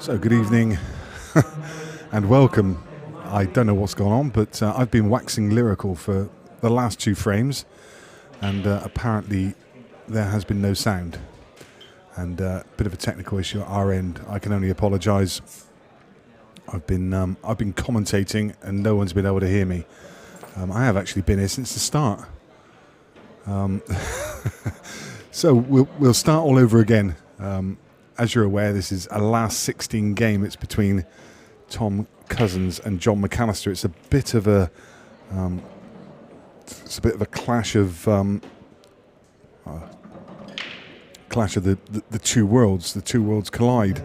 So good evening and welcome. I don't know what's gone on, but I've been waxing lyrical for the last two frames, and apparently there has been no sound, and a bit of a technical issue at our end. I can only apologise. I've been commentating and no one's been able to hear me. I have actually been here since the start. So we'll start all over again. As you're aware, this is a last 16 game. It's between Tom Cousins and Jon McAllister. It's a bit of a clash of the two worlds. The two worlds collide.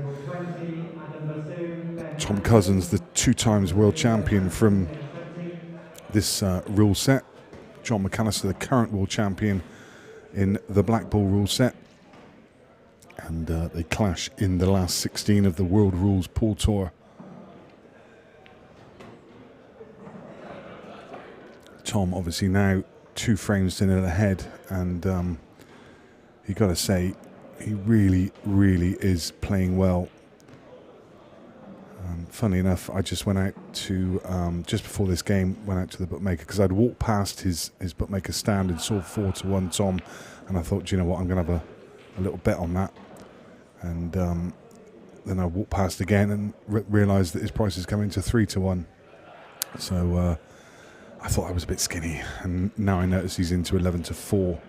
Tom Cousins, the 2 times world champion from this rule set. Jon McAllister, the current world champion in the Black Ball rule set. And they clash in the last 16 of the World Rules Pool Tour. Tom obviously now 2 frames to nil ahead, and you got to say he really is playing well. Funny enough, I just went out to just before this game, went out to the bookmaker because I'd walked past his bookmaker stand and saw 4-1 Tom, and I thought, do you know what, I'm going to have a little bet on that. And then I walked past again and realised that his price is coming to 3-1. So I thought I was a bit skinny, and now I notice he's into 11-4.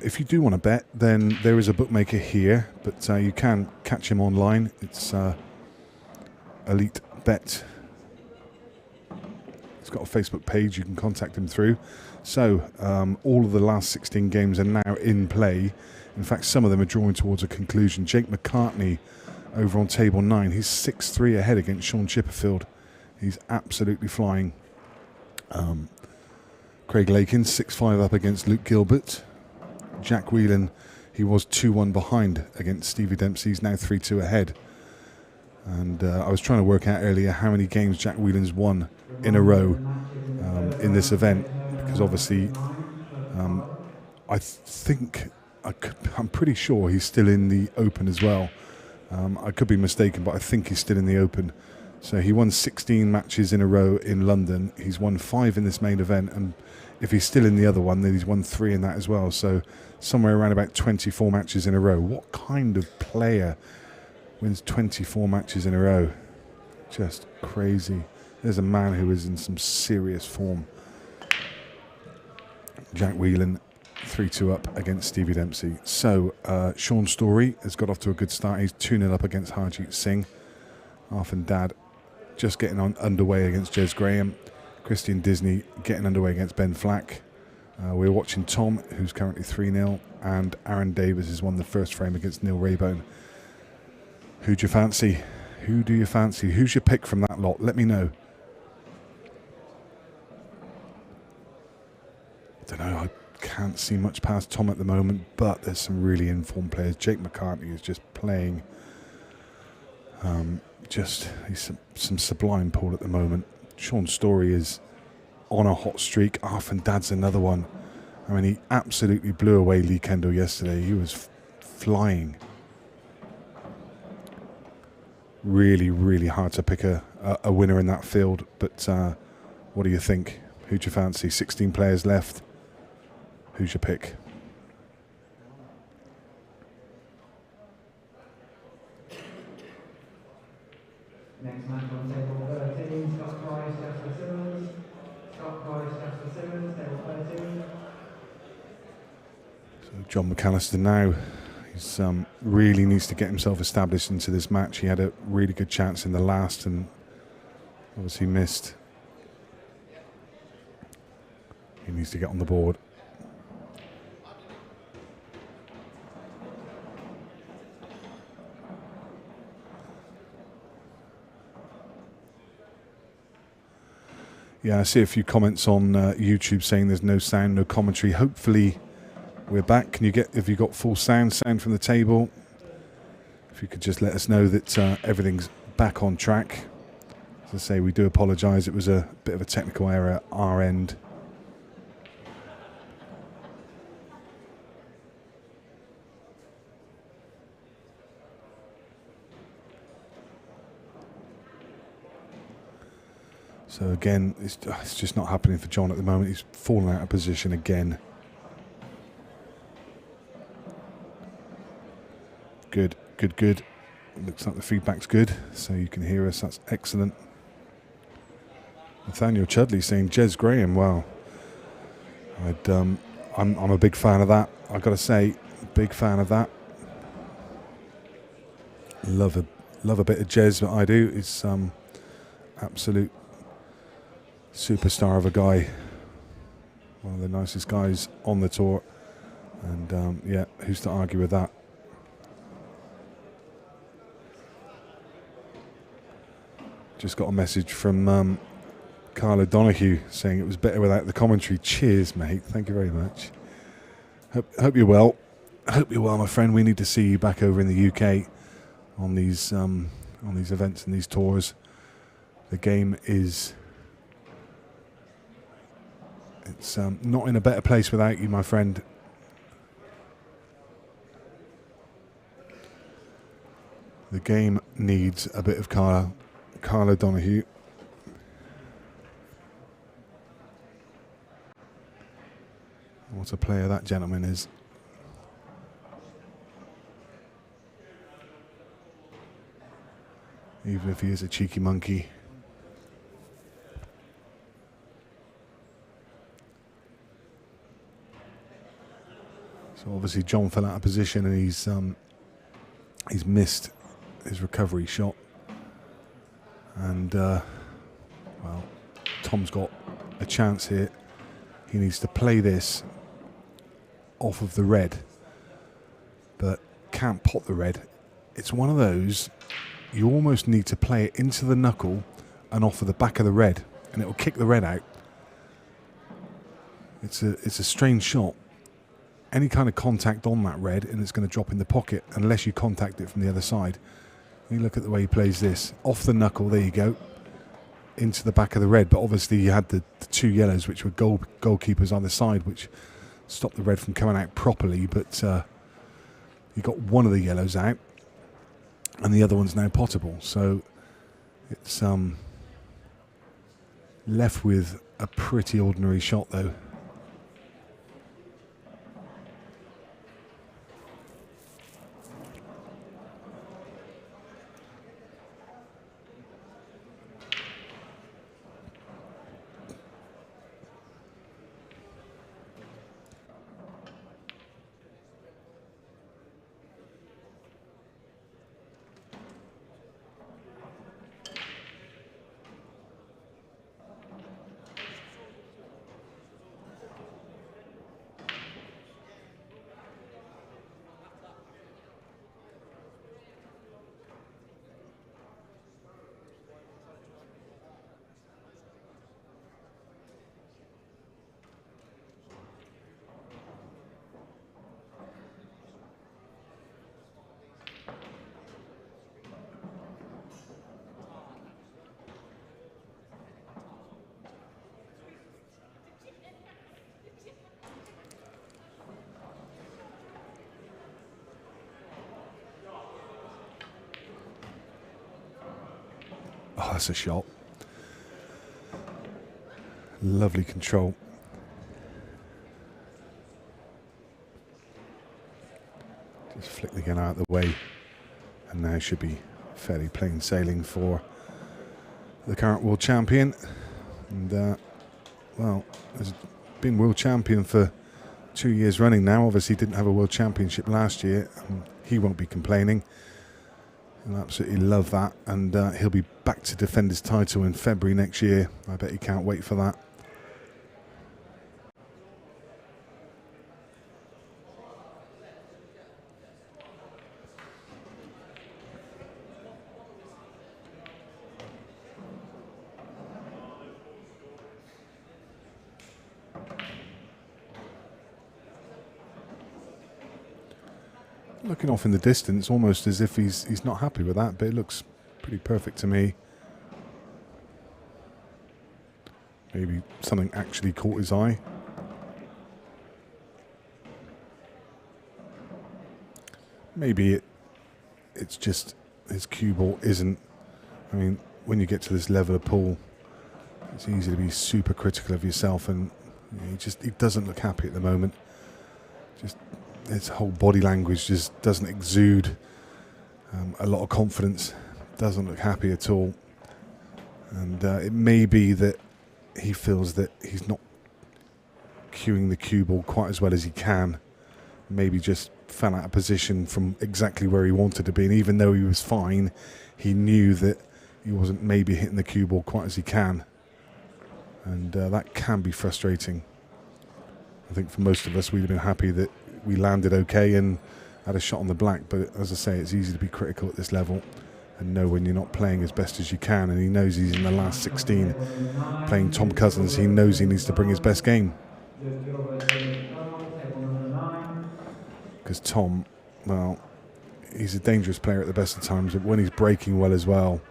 If you do want to bet, then there is a bookmaker here, but you can catch him online. It's Elite Bet. He's got a Facebook page you can contact him through. So all of the last 16 games are now in play. In fact, some of them are drawing towards a conclusion. Jake McCartney over on table 9. He's 6-3 ahead against Sean Chipperfield. He's absolutely flying. Craig Lakin 6-5 up against Luke Gilbert. Jack Whelan, he was 2-1 behind against Stevie Dempsey. He's now 3-2 ahead. And I was trying to work out earlier how many games Jack Whelan's won in a row in this event, because obviously I'm pretty sure he's still in the Open as well. I could be mistaken, but I think he's still in the Open. So he won 16 matches in a row in London. He's won 5 in this main event, and if he's still in the other one, then he's won 3 in that as well. So somewhere around about 24 matches in a row. What kind of player wins 24 matches in a row? Just crazy. There's a man who is in some serious form. Jack Whelan, 3-2 up against Stevie Dempsey. So Sean Story has got off to a good start. He's 2-0 up against Harjeet Singh. Arf and Dad just getting underway against Jez Graham. Christian Disney getting underway against Ben Flack. We're watching Tom, who's currently 3-0, and Aaron Davis has won the first frame against Neil Raybone. Who do you fancy? Who do you fancy? Who's your pick from that lot? Let me know. I don't know. I can't see much past Tom at the moment, but there's some really informed players. Jake McCartney is just playing. He's some sublime pool at the moment. Sean Story is on a hot streak. Arf and Dad's another one. I mean, he absolutely blew away Lee Kendall yesterday. He was flying. Really hard to pick a winner in that field. But what do you think? Who do you fancy? 16 players left. Who's your pick? Next match on table 13, Scott Price, Jasper Simmons. Scott Price, Jasper Simmons, table 13. So Jon McAllister now, he's really needs to get himself established into this match. He had a really good chance in the last and obviously missed. He needs to get on the board. Yeah, I see a few comments on YouTube saying there's no sound, no commentary. Hopefully we're back. Have you got full sound from the table? If you could just let us know that everything's back on track. As I say, we do apologise. It was a bit of a technical error at our end. So again, it's just not happening for Jon at the moment. He's fallen out of position again. Good, good, good. Looks like the feedback's good, so you can hear us. That's excellent. Nathaniel Chudley saying Jez Graham. Wow, I'm a big fan of that. I've got to say, big fan of that. Love a bit of Jez, but I do. It's absolute superstar of a guy. One of the nicest guys on the tour, and yeah, who's to argue with that? Just got a message from Carl O'Donoghue saying it was better without the commentary. Cheers, mate. Thank you very much. Hope you're well. Hope you're well, my friend. We need to see you back over in the UK on these events and these tours. The game is not in a better place without you, my friend. The game needs a bit of Carl O'Donoghue. What a player that gentleman is. Even if he is a cheeky monkey. So obviously Jon fell out of position and he's missed his recovery shot. And well, Tom's got a chance here. He needs to play this off of the red, but can't pot the red. It's one of those, you almost need to play it into the knuckle and off of the back of the red, and it will kick the red out. It's a strange shot. Any kind of contact on that red and it's going to drop in the pocket unless you contact it from the other side. You look at the way he plays this. Off the knuckle, there you go. Into the back of the red. But obviously you had the two yellows, which were goalkeepers on the side, which stopped the red from coming out properly. But you got one of the yellows out and the other one's now potable. So it's left with a pretty ordinary shot though. Oh, that's a shot. Lovely control. Just flick the gun out of the way. And now should be fairly plain sailing for the current world champion. And, well, has been world champion for 2 years running now. Obviously didn't have a world championship last year. He won't be complaining. He'll absolutely love that, and he'll be back to defend his title in February next year. I bet he can't wait for that. Looking off in the distance, almost as if he's not happy with that, but it looks pretty perfect to me. Maybe something actually caught his eye. Maybe it's just his cue ball isn't. I mean, when you get to this level of pool, it's easy to be super critical of yourself, and he doesn't look happy at the moment. Just his whole body language just doesn't exude a lot of confidence. Doesn't look happy at all, and it may be that he feels that he's not cueing the cue ball quite as well as he can. Maybe just fell out of position from exactly where he wanted to be, and even though he was fine, he knew that he wasn't maybe hitting the cue ball quite as he can, and that can be frustrating. I think for most of us, we'd have been happy that we landed okay and had a shot on the black, but as I say, it's easy to be critical at this level and know when you're not playing as best as you can, and he knows he's in the last 16 playing Tom Cousins. He knows he needs to bring his best game, because Tom, well, he's a dangerous player at the best of times, but when he's breaking well as well,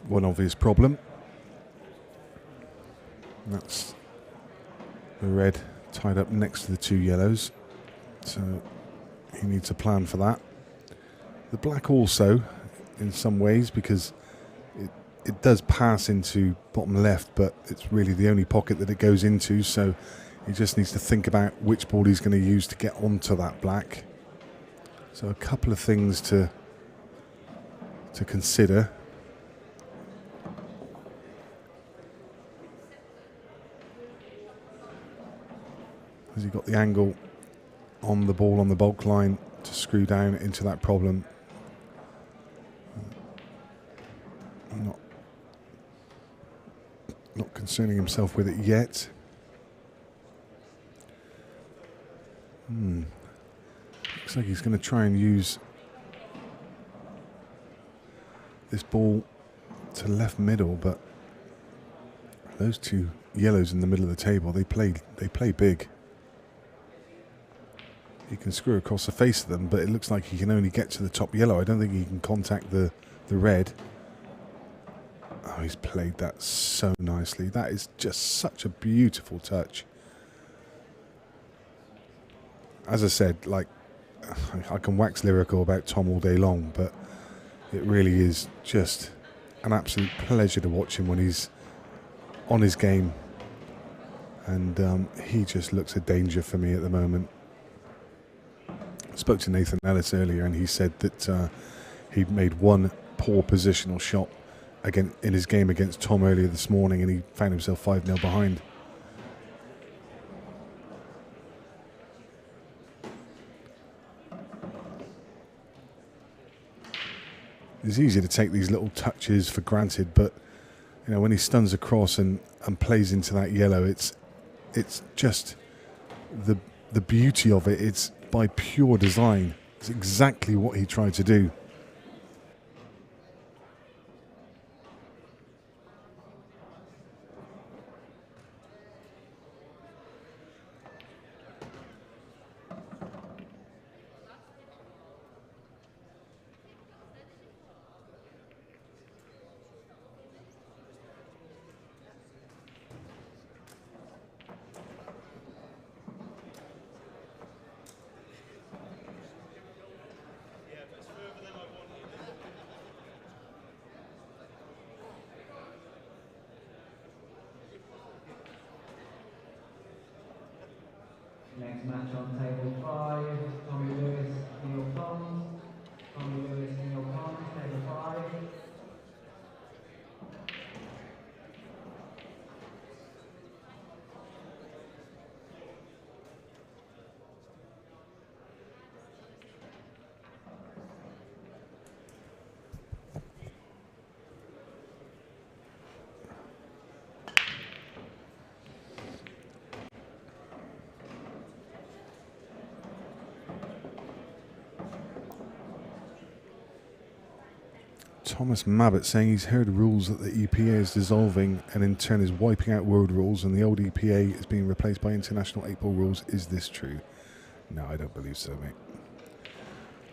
one obvious problem. And that's the red tied up next to the two yellows, so he needs a plan for that. The black also, in some ways, because it does pass into bottom left, but it's really the only pocket that it goes into, so he just needs to think about which ball he's going to use to get onto that black. So a couple of things to consider. Has he got the angle on the ball on the bulk line to screw down into that problem? Not concerning himself with it yet. Looks like he's going to try and use this ball to left middle, but those two yellows in the middle of the table, they play big. He can screw across the face of them, but it looks like he can only get to the top yellow. I don't think he can contact the red. Oh, he's played that so nicely. That is just such a beautiful touch. As I said, like, I can wax lyrical about Tom all day long, but it really is just an absolute pleasure to watch him when he's on his game. And he just looks a danger for me at the moment. I spoke to Nathan Ellis earlier, and he said that he'd made one poor positional shot again in his game against Tom earlier this morning, and he found himself 5-0 behind. It's easy to take these little touches for granted, but you know, when he stuns across and plays into that yellow, it's just the beauty of it. It's by pure design. It's exactly what he tried to do. Next match on table 5, Tommy Lewis, Neil Pond. Tommy Lewis, Neil Pond, table 5. Thomas Mabbott saying he's heard rules that the EPA is dissolving and in turn is wiping out world rules and the old EPA is being replaced by international 8-ball rules. Is this true? No, I don't believe so, mate.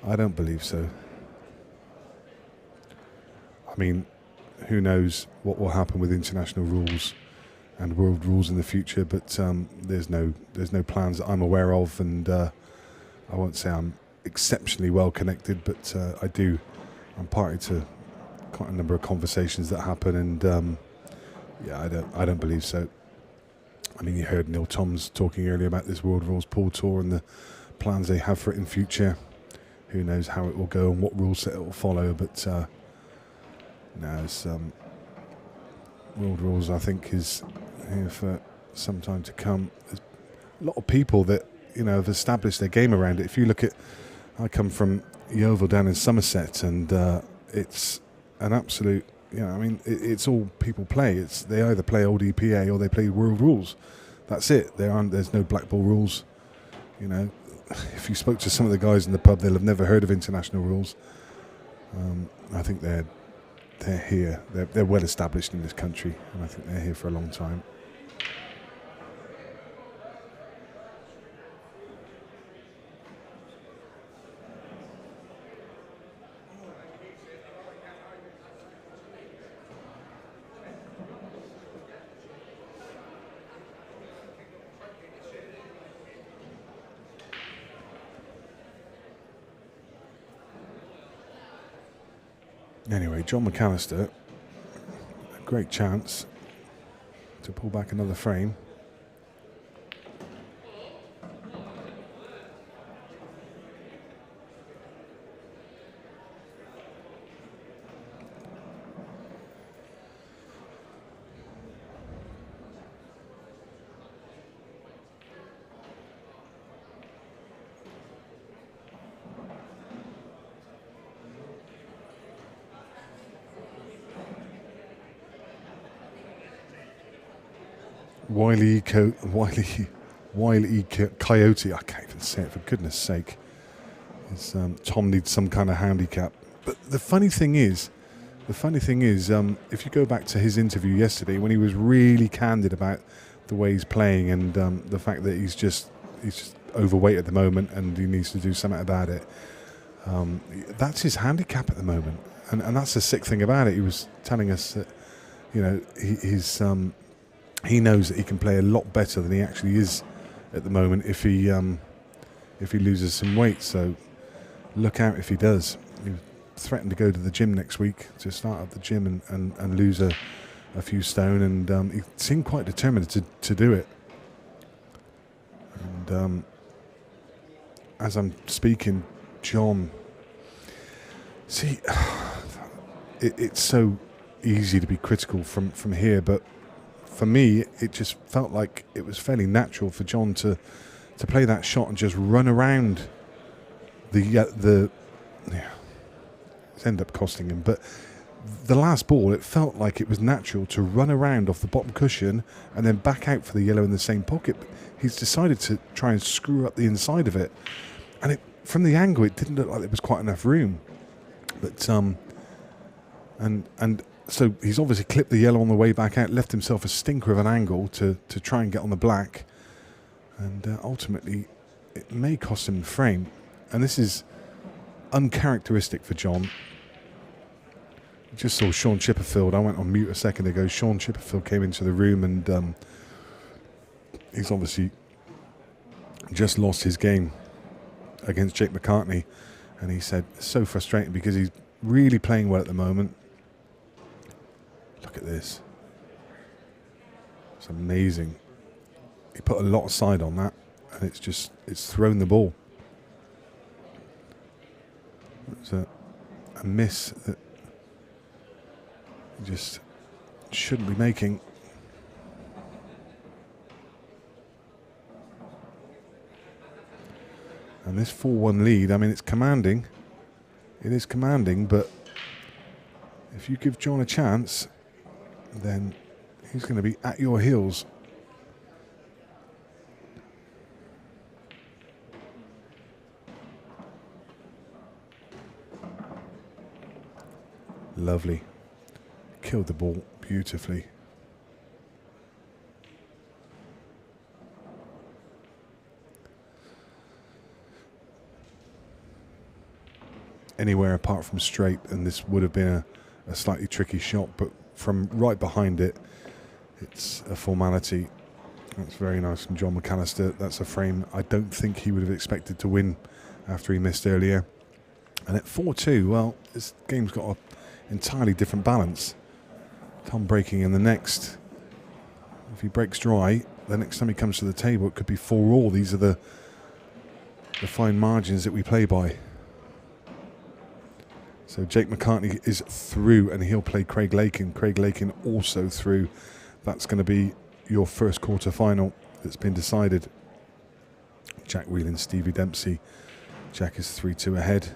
I don't believe so. I mean, who knows what will happen with international rules and world rules in the future, but there's no plans that I'm aware of, and I won't say I'm exceptionally well connected, but I'm party to quite a number of conversations that happen, and yeah, I don't believe so. I mean, you heard Neil Toms talking earlier about this World Rules Pool Tour and the plans they have for it in future. Who knows how it will go and what rule set it will follow, but no, it's World Rules, I think, is here for some time to come. There's a lot of people that, you know, have established their game around it. If you look at, I come from Yeovil down in Somerset, and it's an absolute, you know, I mean, it's all people play. They either play old EPA or they play World Rules. That's it. There's no black ball rules. You know, if you spoke to some of the guys in the pub, they'll have never heard of international rules. I think they're here. They're well established in this country, and I think they're here for a long time. Anyway, Jon McAllister, a great chance to pull back another frame. Wile E. Coyote, I can't even say it, for goodness sake. Tom needs some kind of handicap. But the funny thing is, if you go back to his interview yesterday, when he was really candid about the way he's playing and the fact that he's just overweight at the moment and he needs to do something about it, that's his handicap at the moment. And that's the sick thing about it. He was telling us that, you know, he knows that he can play a lot better than he actually is at the moment if he loses some weight. So look out if he does. He threatened to go to the gym next week, to start up the gym and lose a few stone, and he seemed quite determined to do it. And as I'm speaking, Jon, see, it's so easy to be critical from here, but for me, it just felt like it was fairly natural for Jon to play that shot and just run around the it's ended up costing him. But the last ball, it felt like it was natural to run around off the bottom cushion and then back out for the yellow in the same pocket. But he's decided to try and screw up the inside of it, and from the angle, it didn't look like there was quite enough room. But and so he's obviously clipped the yellow on the way back out, left himself a stinker of an angle to try and get on the black, and ultimately it may cost him the frame. And this is uncharacteristic for Jon. Just saw Sean Chipperfield. I went on mute a second ago. Sean Chipperfield came into the room, and he's obviously just lost his game against Jake McCartney, and he said it's so frustrating because he's really playing well at the moment. Look at this. It's amazing. He put a lot of side on that, and it's thrown the ball. It's a miss that he just shouldn't be making. And this 4-1 lead, I mean, it's commanding. It is commanding, but if you give Jon a chance, then he's going to be at your heels. Lovely. Killed the ball beautifully. Anywhere apart from straight, and this would have been a slightly tricky shot, but from right behind it, it's a formality. That's very nice from Jon McAllister. That's a frame I don't think he would have expected to win after he missed earlier. And at 4-2, well, this game's got an entirely different balance. Tom breaking in the next. If he breaks dry, the next time he comes to the table, it could be 4-all. These are the fine margins that we play by. So Jake McCartney is through, and he'll play Craig Lakin. Craig Lakin also through. That's going to be your first quarter final that's been decided. Jack Whelan, Stevie Dempsey. Jack is 3-2 ahead.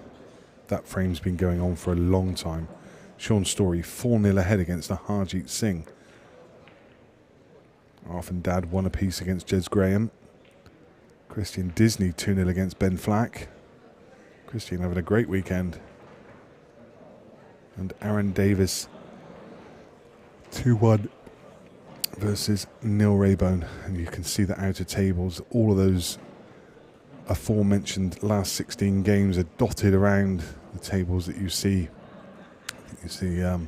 That frame's been going on for a long time. Sean Story 4-0 ahead against Harjeet Singh. Arf and Dad 1 apiece against Jez Graham. Christian Disney 2-0 against Ben Flack. Christian having a great weekend. And Aaron Davis 2-1 versus Neil Raybone. And you can see the outer tables, all of those aforementioned last 16 games are dotted around the tables that you see. You see it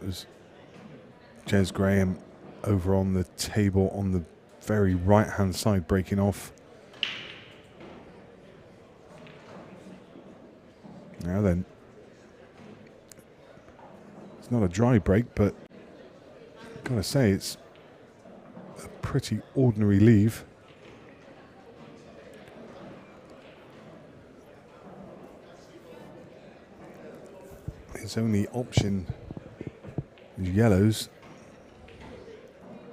was Jez Graham over on the table on the very right hand side breaking off. Now then, it's not a dry break, but I've got to say it's a pretty ordinary leave. His only option is yellows,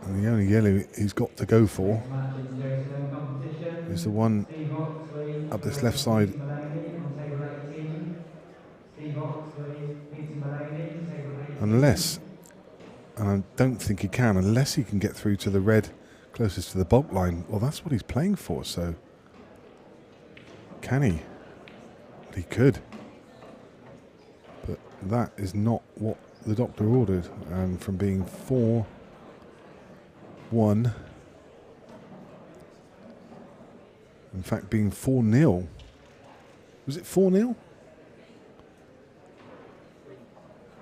and the only yellow he's got to go for is the one up this left side. Unless, and I don't think he can, unless he can get through to the red closest to the bulk line. Well, that's what he's playing for, so can he? But he could. But that is not what the doctor ordered. And from being 4-1, in fact being 4-0, was it 4-0?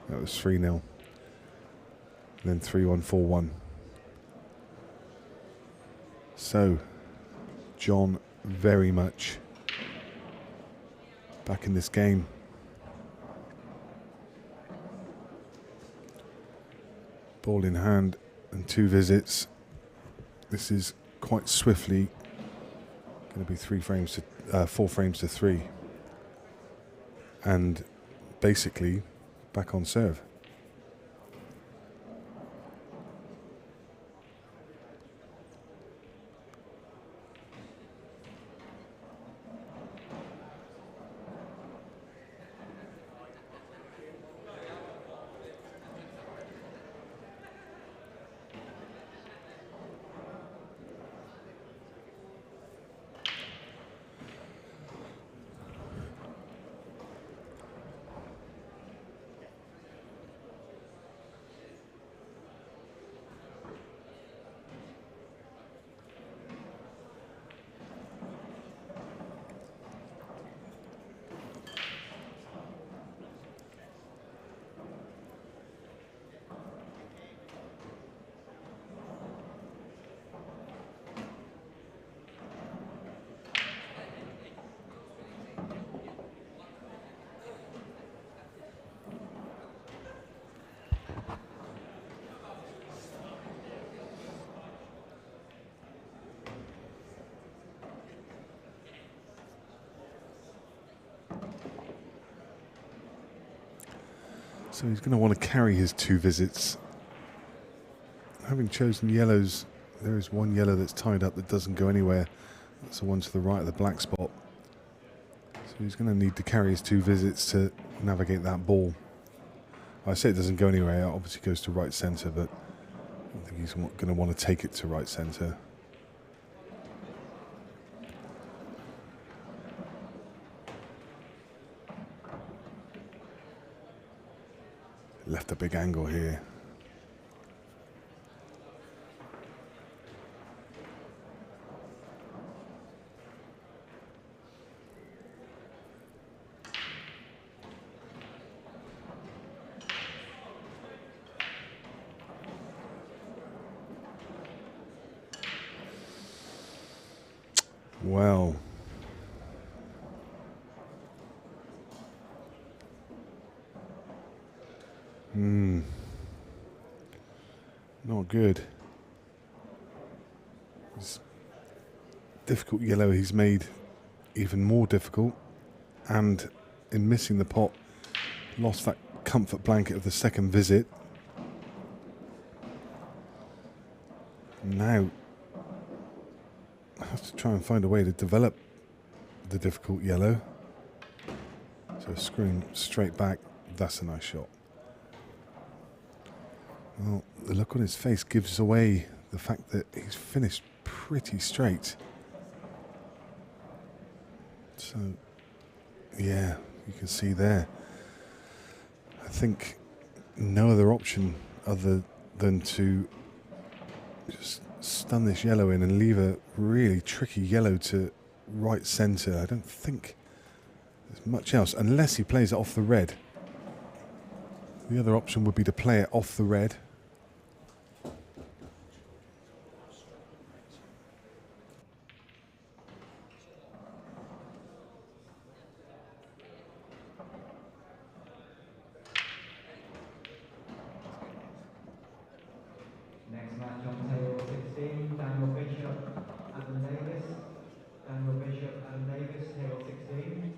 That was 3-0. Then 3-1, 4-1. So, John very much back in this game. Ball in hand and 2 visits. This is quite swiftly going to be 4 frames to 3. And basically back on serve. So he's going to want to carry his 2 visits. Having chosen yellows, there is one yellow that's tied up that doesn't go anywhere. That's the one to the right of the black spot. So he's going to need to carry his 2 visits to navigate that ball. I say it doesn't go anywhere, it obviously goes to right centre, but I don't think he's going to want to take it to right centre. Left a big angle here. Well, not good. This difficult yellow he's made even more difficult, and in missing the pot, lost that comfort blanket of the second visit. Now, I have to try and find a way to develop the difficult yellow. So screwing straight back, that's a nice shot. Well, the look on his face gives away the fact that he's finished pretty straight. So, yeah, you can see there. I think no other option other than to just stun this yellow in and leave a really tricky yellow to right centre. I don't think there's much else, unless he plays it off the red. The other option would be to play it off the red. Next match on table 16, Daniel Bishop, Adam Davis. Daniel Bishop, Adam Davis, table 16.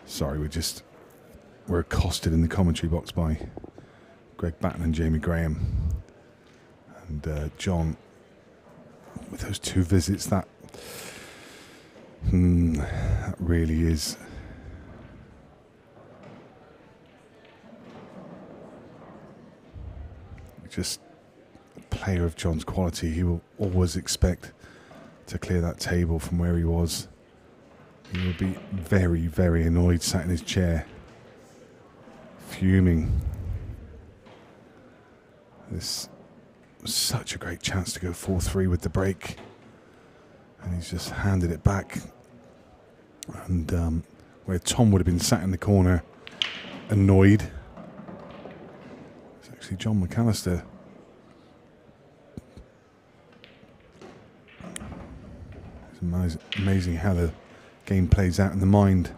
Sorry, we're accosted in the commentary box by Greg Batten and Jamie Graham. And John, with those two visits, that really is just a player of John's quality. He will always expect to clear that table from where he was. He will be very, very annoyed sat in his chair, fuming. This was such a great chance to go 4-3 with the break, and he's just handed it back. And where Tom would have been sat in the corner, annoyed, it's actually Jon McAllister. It's amazing how the game plays out in the mind.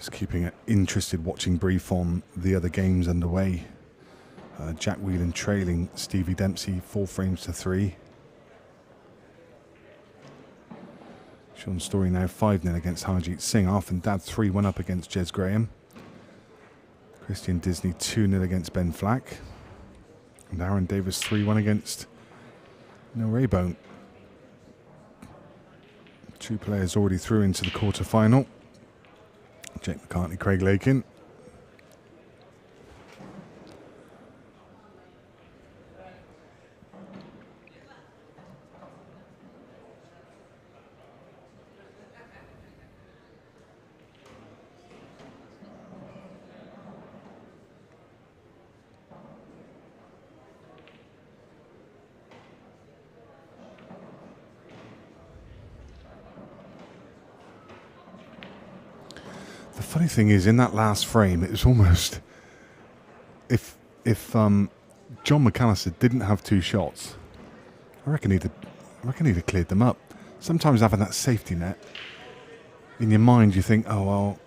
Just keeping an interested watching brief on the other games underway. Jack Whelan trailing Stevie Dempsey 4 frames to 3. Sean Story now 5-0 against Harjeet Singh. Arfan Dad 3-1 up against Jez Graham. Christian Disney 2-0 against Ben Flack. And Aaron Davis 3-1 against Neil Raybone. 2 players already through into the quarter-final. Jake McCartney, Craig Lakin. The funny thing is, in that last frame, it was almost if Jon McAllister didn't have 2 shots, I reckon he'd have cleared them up. Sometimes having that safety net in your mind, you think, oh well,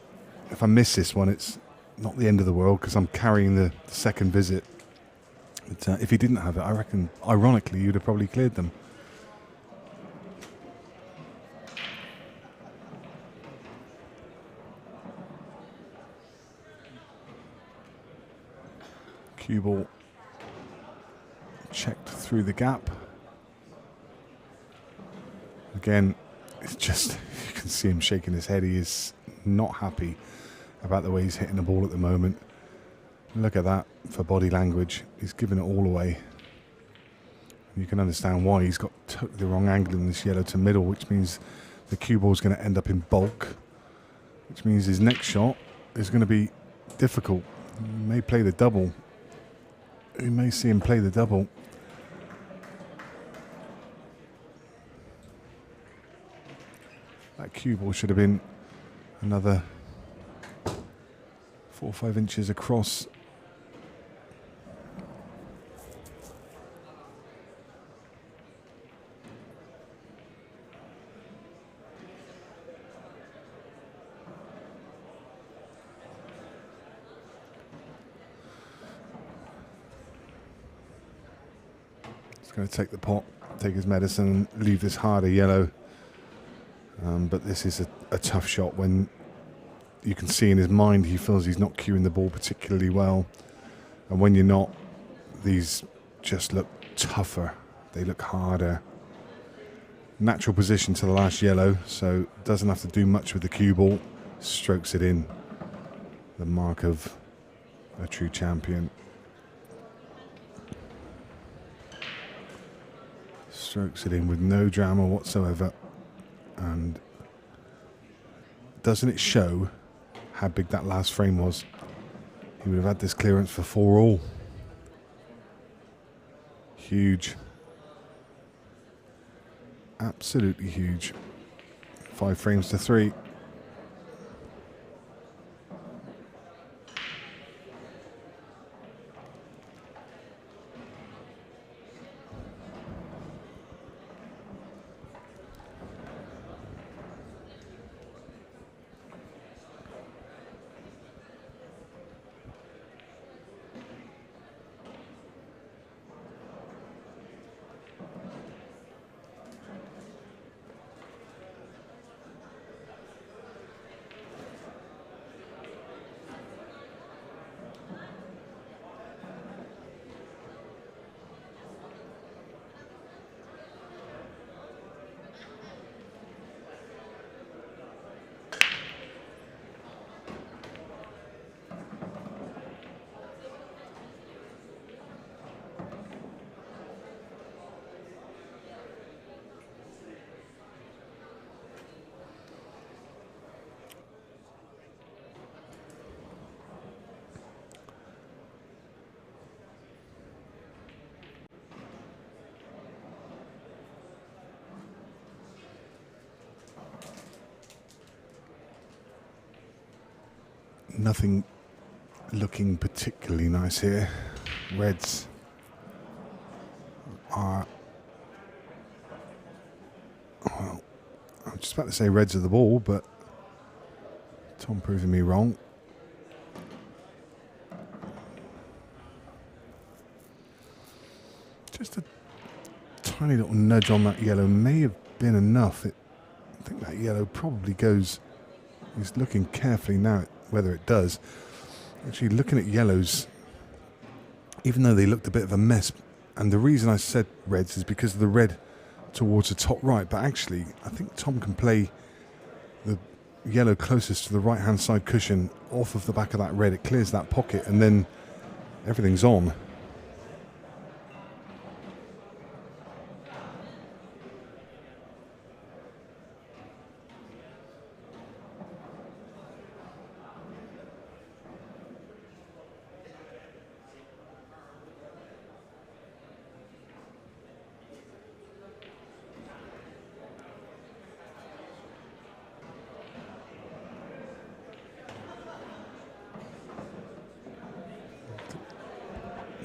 if I miss this one, it's not the end of the world because I'm carrying the second visit. But if he didn't have it, I reckon, ironically, you'd have probably cleared them. Cue ball checked through the gap. Again, it's just, you can see him shaking his head. He is not happy about the way he's hitting the ball at the moment. Look at that for body language. He's giving it all away. You can understand why. He's got totally the wrong angle in this yellow to middle, which means the cue ball is going to end up in bulk, which means his next shot is going to be difficult. He may play the double. You may see him play the double. That cue ball should have been another 4 or 5 inches across. Going to take the pot, take his medicine, and leave this harder yellow. But this is a tough shot when you can see in his mind he feels he's not cueing the ball particularly well. And when you're not, these just look tougher. They look harder. Natural position to the last yellow, so doesn't have to do much with the cue ball. Strokes it in. The mark of a true champion. Strokes it in with no drama whatsoever. And doesn't it show how big that last frame was? He would have had this clearance for 4-all. Huge. Absolutely huge. 5 frames to 3. Nothing looking particularly nice here. Reds are, well, I'm just about to say reds are the ball, but Tom proving me wrong. Just a tiny little nudge on that yellow may have been enough. I think that yellow probably goes. He's looking carefully now at whether it does. Actually, looking at yellows, even though they looked a bit of a mess, and the reason I said reds is because of the red towards the top right, but actually I think Tom can play the yellow closest to the right hand side cushion off of the back of that red. It clears that pocket and then everything's on.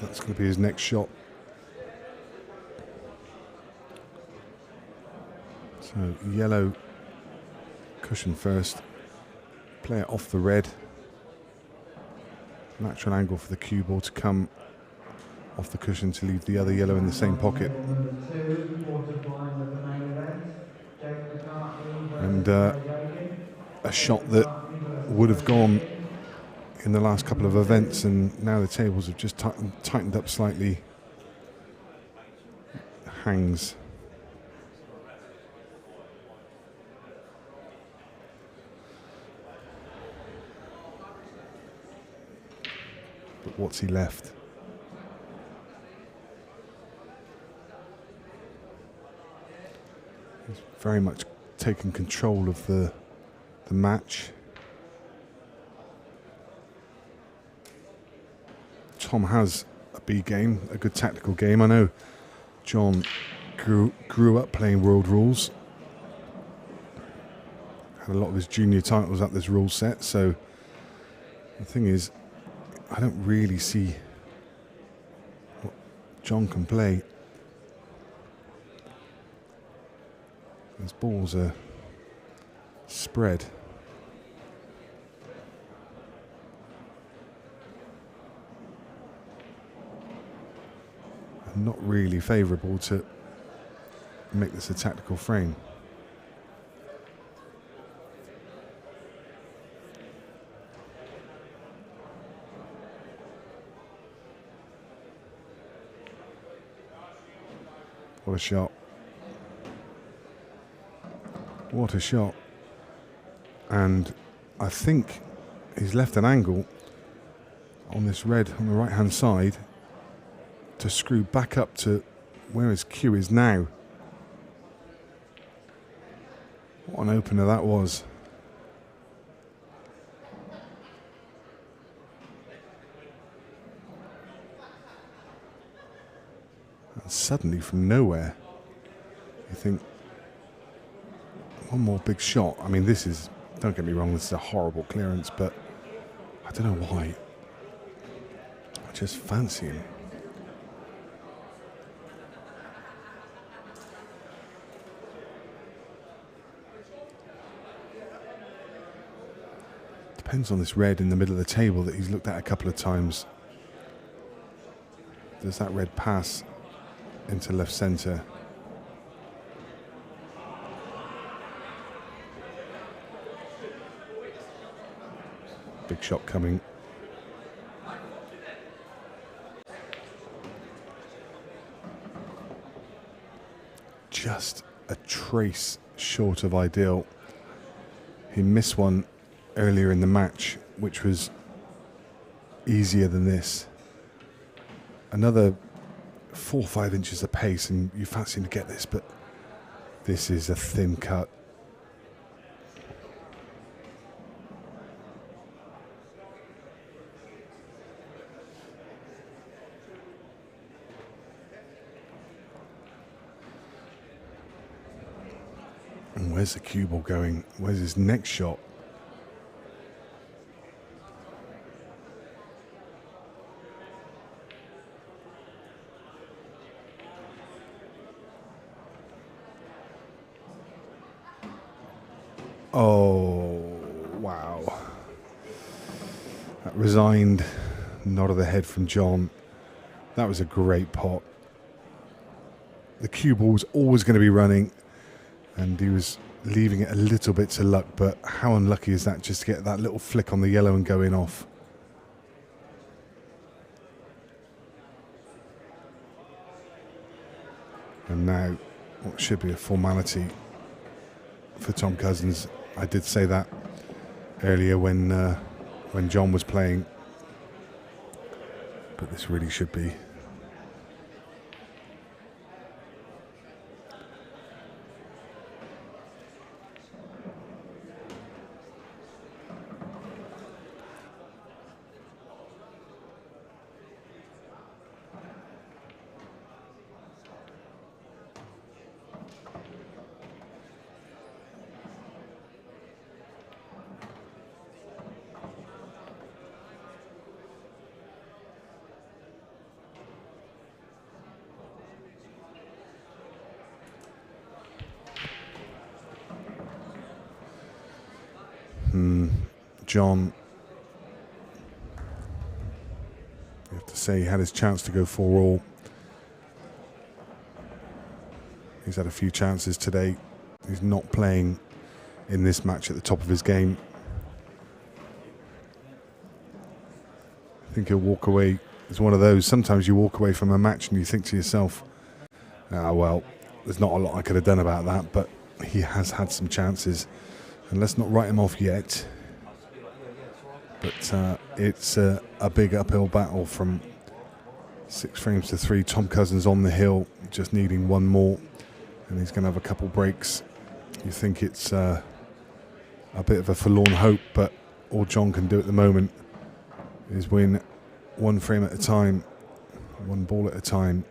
That's going to be his next shot. So yellow cushion first. Play it off the red. Natural angle for the cue ball to come off the cushion to leave the other yellow in the same pocket. And a shot that would have gone in the last couple of events, and now the tables have just tightened up slightly. Hangs. But what's he left? He's very much taken control of the match. Tom has a B game, a good tactical game. I know Jon grew up playing World Rules. Had a lot of his junior titles at this rule set, so the thing is, I don't really see what Jon can play. His balls are spread. Not really favourable to make this a tactical frame. What a shot. What a shot. And I think he's left an angle on this red on the right hand side to screw back up to where his cue is now. What an opener that was. And suddenly from nowhere, you think, one more big shot. I mean, this is, don't get me wrong, this is a horrible clearance, but I don't know why. I just fancy him. Depends on this red in the middle of the table that he's looked at a couple of times. Does that red pass into left centre? Big shot coming. Just a trace short of ideal. He missed one earlier in the match, which was easier than this. Another 4 or 5 inches of pace and you fancy him to get this, but this is a thin cut. And where's the cue ball going? Where's his next shot? Oh, wow. That resigned nod of the head from Jon. That was a great pot. The cue ball was always going to be running, and he was leaving it a little bit to luck, but how unlucky is that just to get that little flick on the yellow and going off? And now what should be a formality for Tom Cousins. I did say that earlier when Jon was playing, but this really should be. Jon, you have to say, he had his chance to go 4-all. He's had a few chances today. He's not playing in this match at the top of his game. I think he'll walk away. It's one of those, sometimes you walk away from a match and you think to yourself, well, there's not a lot I could have done about that, but he has had some chances. And let's not write him off yet. But it's a big uphill battle from 6 frames to 3. Tom Cousins on the hill, just needing one more, and he's going to have a couple breaks. You think it's a bit of a forlorn hope, but all Jon can do at the moment is win 1 frame at a time, 1 ball at a time.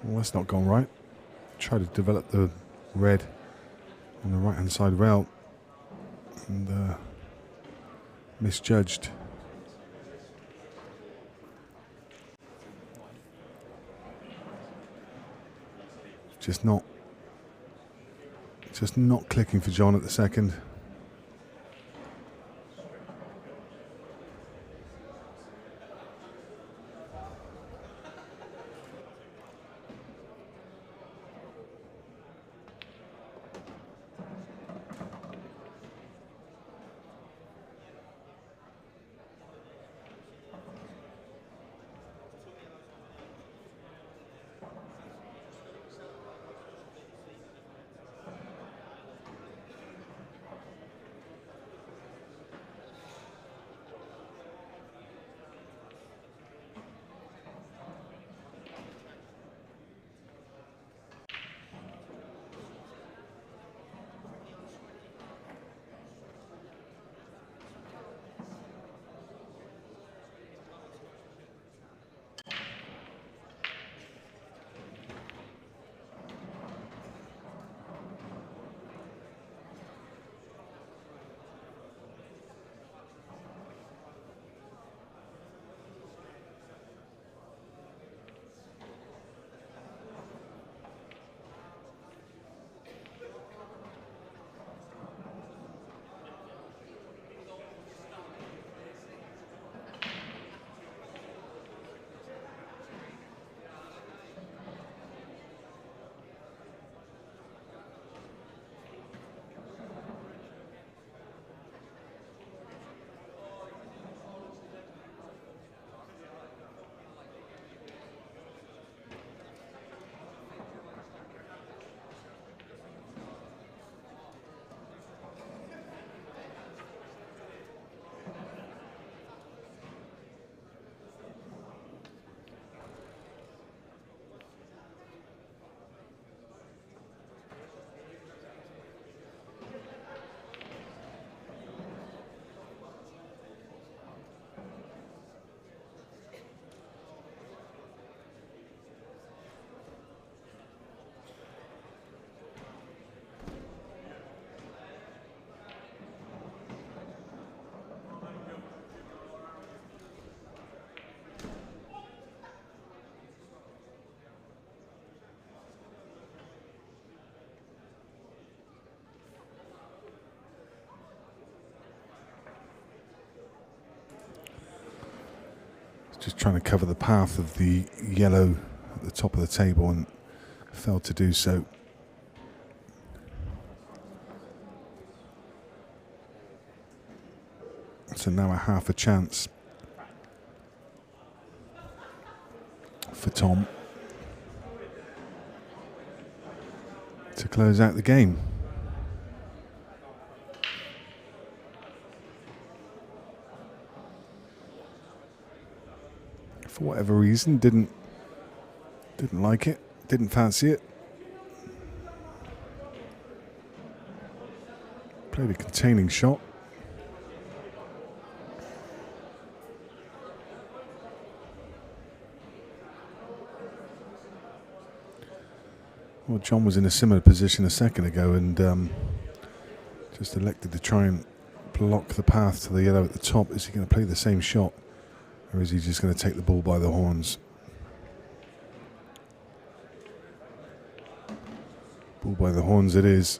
Well, that's not gone right. Try to develop the red on the right hand side rail and misjudged. Just not clicking for Jon at the second. Just trying to cover the path of the yellow at the top of the table and failed to do so. So now a half a chance for Tom to close out the game. For whatever reason, didn't like it, didn't fancy it. Played a containing shot. Well, John was in a similar position a second ago and just elected to try and block the path to the yellow at the top. Is he going to play the same shot, or is he just going to take the ball by the horns? Ball by the horns it is.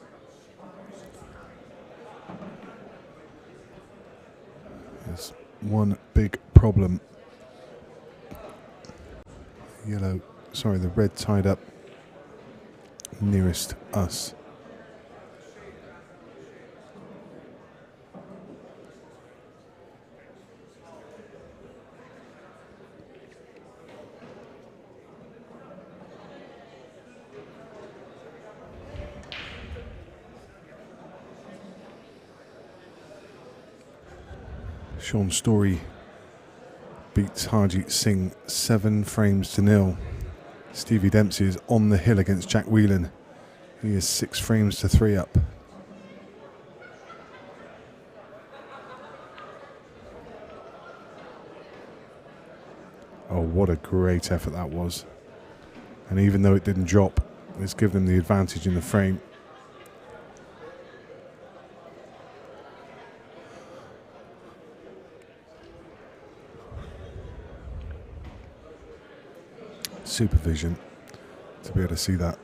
There's one big problem. The red tied up nearest us. Sean Story beats Harjeet Singh 7 frames to 0. Stevie Dempsey is on the hill against Jack Whelan. He is 6 frames to 3 up. Oh, what a great effort that was. And even though it didn't drop, it's given him the advantage in the frame. Supervision to be able to see that.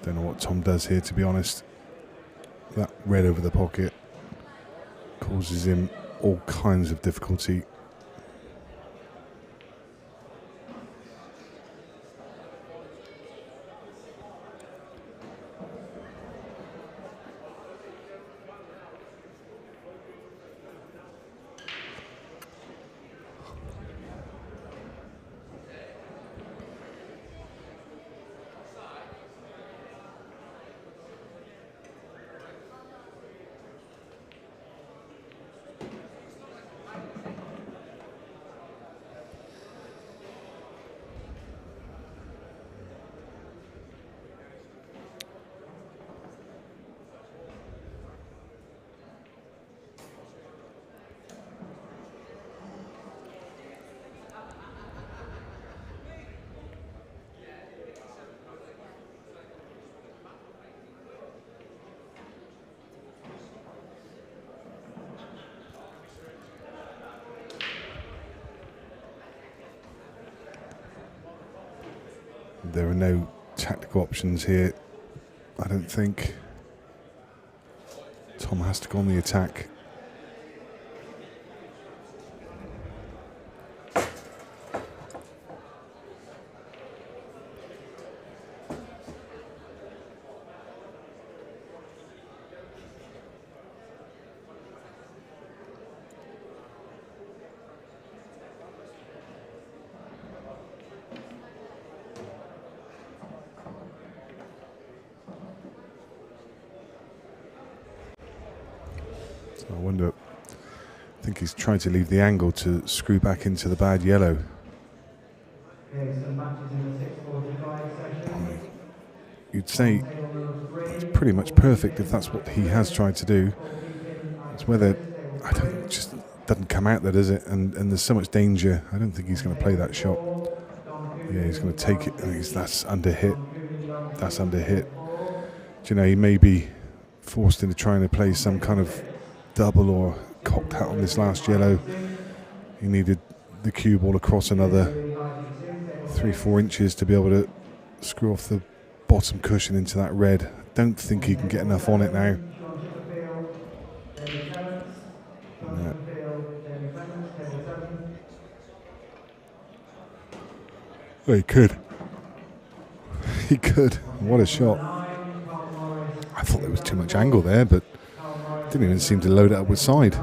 Don't know what Tom does here, to be honest. That red over the pocket causes him all kinds of difficulty. There are no tactical options here, I don't think. Tom has to go on the attack. I wonder, I think he's trying to leave the angle to screw back into the bad yellow. You'd say it's pretty much perfect if that's what he has tried to do. It's whether, I don't, it just doesn't come out there, does it? And there's so much danger. I don't think he's going to play that shot. Yeah, he's going to take it. And that's under hit. That's under hit. Do you know, he may be forced into trying to play some kind of double or cocked hat on this last yellow. He needed the cue ball across another 3-4 inches to be able to screw off the bottom cushion into that red. don't think he can get enough on it now. No. Well, he could. He could. What a shot. I thought there was too much angle there, but didn't even seem to load it up with side.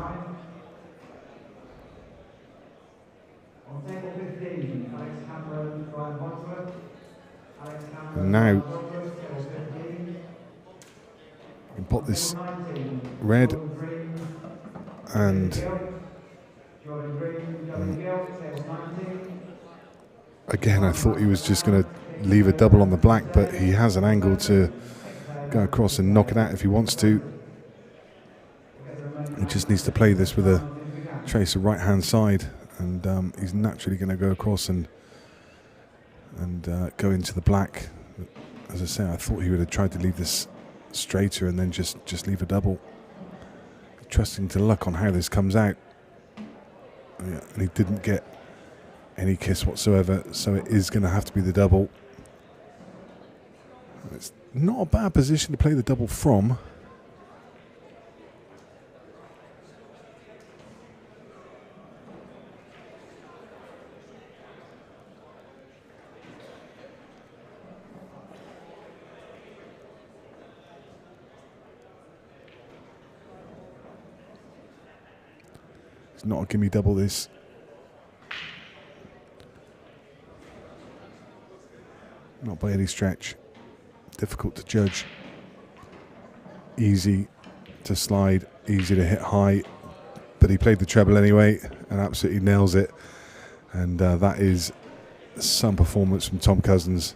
And now you can put this red and again I thought he was just going to leave a double on the black, but he has an angle to go across and knock it out if he wants to. He just needs to play this with a tracer right hand side, and he's naturally going to go across and go into the black. As I say, I thought he would have tried to leave this straighter and then just leave a double, trusting to luck on how this comes out. Yeah, and he didn't get any kiss whatsoever, so it is going to have to be the double. It's not a bad position to play the double from. It's not a gimme double, this. Not by any stretch. Difficult to judge. Easy to slide, easy to hit high, but he played the treble anyway and absolutely nails it. And that is some performance from Tom Cousins.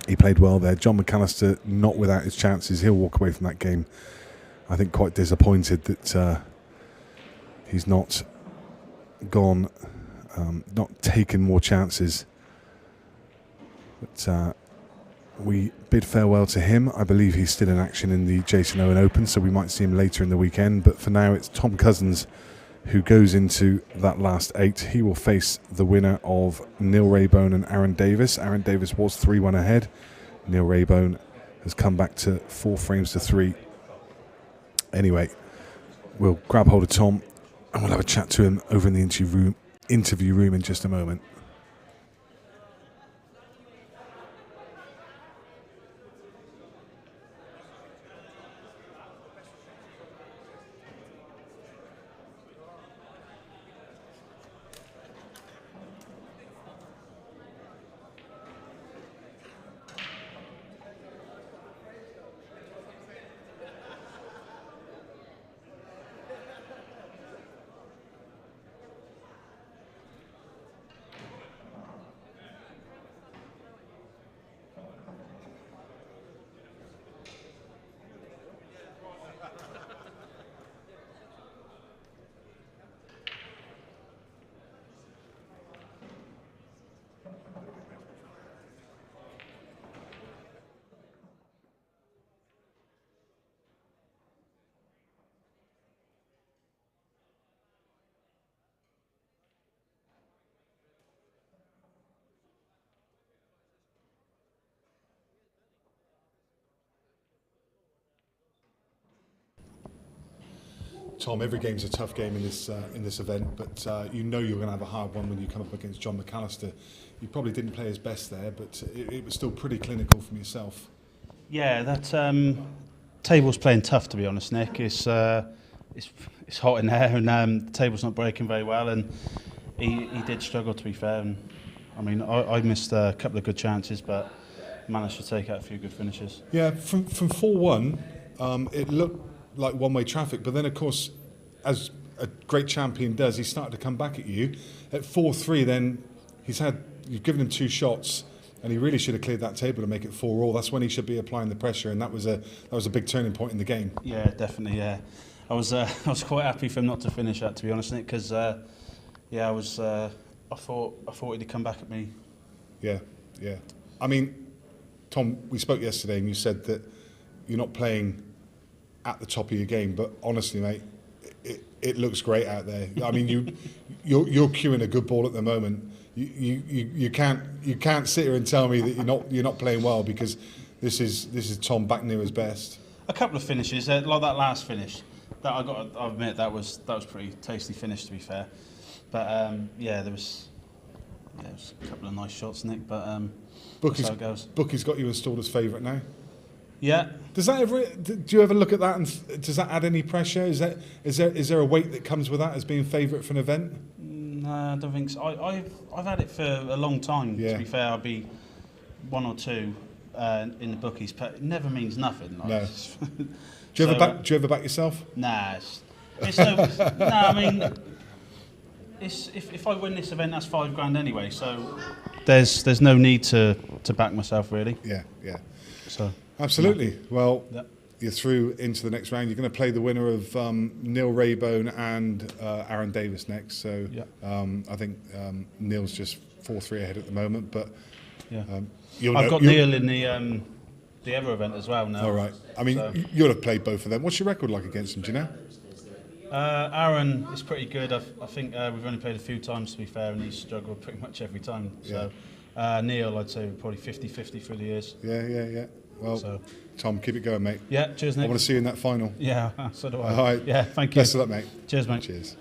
He played well there. Jon McAllister not without his chances. He'll walk away from that game, I think, quite disappointed that he's not gone, not taken more chances. But we bid farewell to him. I believe he's still in action in the Jason Owen Open, so we might see him later in the weekend. But for now, it's Tom Cousins who goes into that last 8. He will face the winner of Neil Raybone and Aaron Davis. Aaron Davis was 3-1 ahead. Neil Raybone has come back to 4 frames to 3. Anyway, we'll grab hold of Tom and we'll have a chat to him over in the interview room in just a moment. Tom, every game's a tough game in this event, but you know you're going to have a hard one when you come up against Jon McAllister. You probably didn't play his best there, but it was still pretty clinical from yourself. Yeah, that table's playing tough, to be honest, Nick. It's hot in there, and the table's not breaking very well, and he did struggle, to be fair. And, I mean, I missed a couple of good chances, but managed to take out a few good finishes. Yeah, from 4-1, it looked like one-way traffic, but then of course, as a great champion does, he started to come back at you. At 4-3, then you've given him 2 shots, and he really should have cleared that table to make it 4-all. That's when he should be applying the pressure, and that was a big turning point in the game. Yeah, definitely. Yeah, I was quite happy for him not to finish that, to be honest, Nick, because I thought he'd come back at me. Yeah. I mean, Tom, we spoke yesterday, and you said that you're not playing at the top of your game, but honestly, mate, it looks great out there. I mean, you're cueing a good ball at the moment. You can't sit here and tell me that you're not playing well, because This is Tom back near his best. A couple of finishes, like that last finish. That I admit that was pretty tasty finish, to be fair. But yeah, there was a couple of nice shots, Nick. But that's how it goes. Bookie's got you installed as favourite now. Yeah. Does that ever? Do you ever look at that and does that add any pressure? Is there a weight that comes with that as being favourite for an event? No, I don't think so. I've had it for a long time. Yeah. To be fair, I'll be 1 or 2 in the bookies, but it never means nothing. Like, No. Do you ever back yourself? Nah, it's no. Nah, I mean, if I win this event, that's £5 anyway. So there's no need to back myself really. Yeah. So Absolutely. Yeah. Well, Yep. you're through into the next round. You're going to play the winner of Neil Raybone and Aaron Davis next. So Yep. I think Neil's just 4-3 ahead at the moment, but yeah. I've got Neil in the other event as well now. All right. I mean, So- you'll have played both of them. What's your record like against them? Do you know? Aaron is pretty good. I think we've only played a few times, to be fair, and he's struggled pretty much every time. So Neil, I'd say probably 50-50 through the years. Yeah. Well, So- Tom, keep it going, mate. Yeah, cheers, Nick. I want to see you in that final. Yeah, so do I. All right. Yeah, thank you. Best of luck, mate. Cheers, mate. Cheers.